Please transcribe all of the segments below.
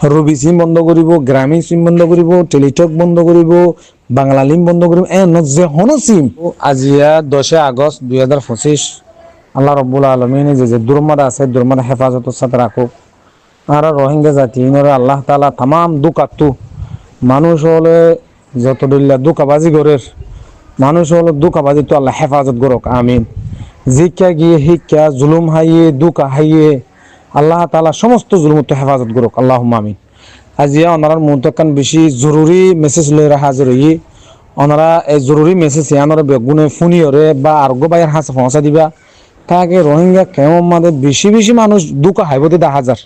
রবি সিম বন্ধ করিব, গ্রামীণ সিম বন্ধ করিব, টেলিটক বন্ধ করিব, বাংলা লিঙ্ক বন্ধ করিব, যে হনো সিম আজিয়া 10 আগস্ট 2025 আল্লাহ রব্বুল আলমিন যে দুর্মাদ আছে দুর্মাদ হেফাজতের সাথে রাখুক। আর রোহিঙ্গা জাতি আল্লাহ তালা তাম দুকাতু মানুষ হলে যত দিল্লা দুকাবাজি গরের মানুষ হলো দুকাবাজি তো আল্লাহ হেফাজত করুক, আমিন। জিজ্ঞা গিয়ে শিক্ষা জুলুম হাইয়ে দুকা হাইয়ে আল্লাহ তালা সমস্ত জুলুমত হেফাজত করুক, আল্লাহ আমিন। আজিয়া ওনার মুহূর্তকান বেশি জরুরি মেসেজ লই হাজির হই। ওনারা এই জরুরি মেসেজ ইয়ানোর বেগুনে ফুনিয়রে বা আরগো বাইয়ের হাসে পৌঁছা দিবা তাকে রোহিঙ্গা কেমন মাদের বেশি বেশি মানুষ দুকা হাইবতে 10,000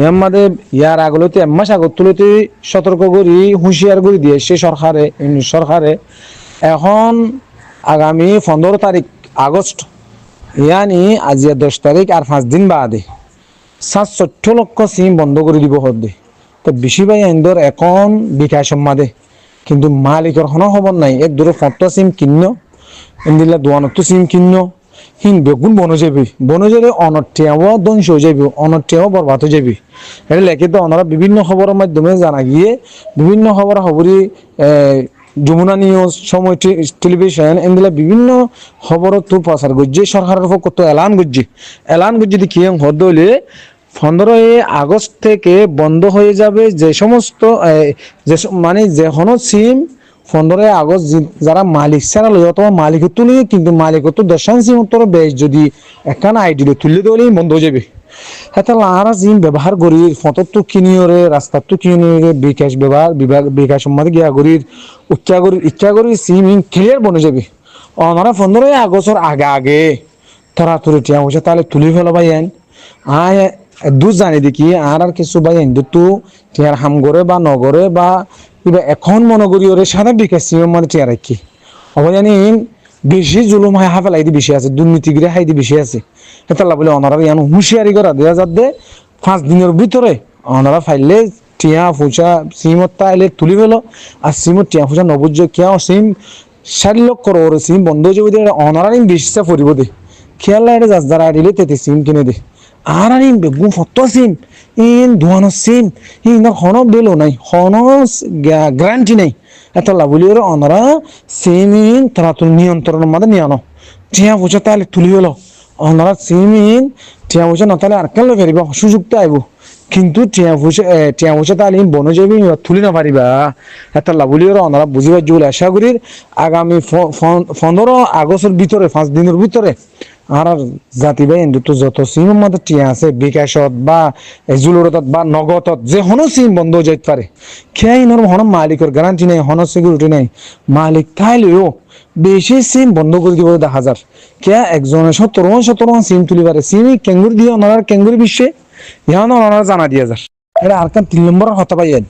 এমাদের ইয়ার আগলতে এমাস আগত তুলতে সতর্ক করি হুঁশিয়ার করে দিয়ে সে সরকারে এখন আগামী 15 তারিখ আগস্ট ইয়ানি আজিয়া 10 তারিখ আর 5 দিন বাদে 714 লক্ষ সিম বন্ধ করে দিব হদ্দে। তো বেশি ভাই এন্দর এখন বিকাশ সম্মাদে কিন্তু মালিকের কোনো খবর নাই। এক দূরে 50 সিম কিন্ন এন্দিল্লা 52 সিম কিন্ন হিন বেগুন বনে যাবি বনে যাবে অনটিয়াও ধ্বংস হয়ে যাবি, অনটিয়াও বরবাদ হয়ে যাবি। এটা লেখে তো ওনারা বিভিন্ন খবরের মাধ্যমে জানা গিয়ে বিভিন্ন খবরি যমুনা নিউজ, সময় টেলিভিশন এগুলা বিভিন্ন খবর তো প্রচার করছে। সরকারের পক্ষ তো এলান করছে কি হদ হইলে 15 আগস্ট থেকে বন্ধ হয়ে যাবে যে সমস্ত যে মানে যে কোনো সিম 15 আগস্ট যারা মালিক ছাড়া লই অথবা মালিক তুলি কিন্তু মালিক তো 10 সিম উত্তর বেশ যদি একখান আইডি তুললে দিলেই বন্ধ হয়ে যাবে। এটা লারা জিম ব্যবহার করি ফটো তো কিনিওরে রাস্তা তো কিনিওরে বিকাশ ব্যবহার বিকাশ সম্মাদে গিয়া করি ইচ্ছা করি সিম ক্লিয়ার বনে যাবে। ওনারা 15 আগস্টের আগে তরাতুরি টিয়া হচ্ছে তাহলে তুলি ফেলো ভাই আয় দুধ জানি দেখি আর কিছু ভাই তো টিয়ার হাম করে বা নগরে বা কিবা এখন মনে করি ওরে সারা বিকাশ সিমের মধ্যে টিয়া রাখি অবজানি বেশি জুলুম হয় হাফেলাই দি বেশি আছে, দুর্নীতিগিরি হাই দি বেশি আছে। হেতাল্লা বলে ওনারা ইয়ান হুঁশিয়ারি করা দেওয়া যাতে 5 দিনের ভিতরে ওনারা ফাইলে টিয়া ফুচা সিমত তাইলে তুলি ফেলো। আর সিমত টিয়া ফুচা নবুজ কেউ সিম 60 লক্ষ ওর সিম বন্ধ হয়ে যাবে ওনারা বেশিটা ফুরিব দে খেয়াল লাগে যারা দিলে তেতে সিম কিনে দে। আর বেগুন ফটো সিম ধোয়ানো সিম হন বেলো নাই হন গ্যারান্টি নাই। এটা লাভলি ওনারা সিম তারা তুল নিয়ন্ত্রণের মধ্যে নিয়ে আনো টিয়া ফুচা তাহলে তুলি হলো ওনারা সিম টিয়া ফুচা না তাহলে আর কেন ফেরিব সুযোগটা আইব কিন্তু টিয়া ফুচা তাহলে বনে যাবি তুলি না পারিবা। এটা লাভলি ওনারা বুঝিবার জুল আশা করি আগামী 15 আগস্টের ভিতরে 5 দিনের ভিতরে আর জাতি ভাই তো যত সিমের মধ্যে টিয়া আছে বিকাশত বা জুলুরত বা নগদত যে হনো সিম বন্ধ হয়ে যেতে পারে খেয়াই হন মালিকের গ্যারান্টি নেই, হন সিকিউরিটি নেই। মালিক থাইলেও বেশি সিম বন্ধ করে দিব 10,000 কে একজনের 17 সিম তুলি পারে সিম কেঙ্গুরি দিয়ে ওনার কেঙ্গুরি বিশ্বে ইহান ওনারা জানা দিয়ে যার এটা আর 3 নম্বরের হতা পাইয়েন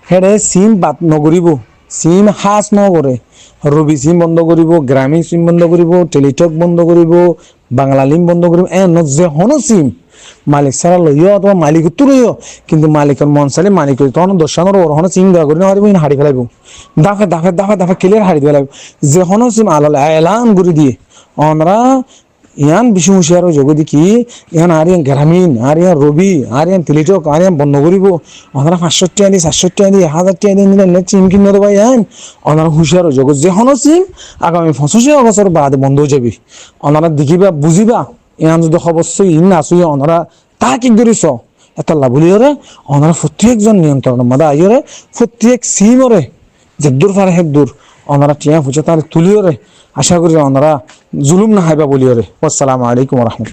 হেরে সিম বাদ নগরিব সিম হাস নগরে রবি সিম বন্ধ করিব, গ্রামীণ সিম বন্ধ করিব, টেলিটক বন্ধ করিব, বাংলা লিঙ্ক বন্ধ করিব। যে হনো সিম মালিক ছাড়া লইও অথবা মালিক তো লইও কিন্তু মালিকের মন চাইলে মালিক তখন 10 ওর হনো সিম দেওয়া করি না হারিব হারি ফেলাইব দাফে দাফে দাফে দাফে ক্লিয়ার হারি ফেলাইব। যে হনো সিম আলালে এলান করে দিয়ে আমরা ইয়ান বেশি হুঁশিয়ার যোগ দেখি ইয়ান আর ইয়ান গ্রামীণ আর ইয়ান রবি আর ইয়ান টেলিটক আর ইয়ান বন্ধ করিব ওনারা 500 টাকা 700 টাকা 1000 টাকা নিলে সিম কিনে দেবো ইয়ান ওনারা হুঁশিয়ার যোগ যে হনো সিম আগামী 25 আগস্টের বাদে বন্ধ হয়ে যাবে। ওনারা দেখিবা বুঝিবা ইয়ান যদি অবশ্যই ইন আসুই ওনারা তা কি করিস এটা লাভলি ওরে ওনারা প্রত্যেকজন নিয়ন্ত্রণের মধ্যে আইরে প্রত্যেক সিম ওরে যে দূর পারে হেক দূর ওনারা টিয়া ফুচে তাহলে তুলিও রে আশা করি ওনারা জুলুম না হাইবা বলিও রে। আসসালামু আলাইকুম রহমতুল্লাহ।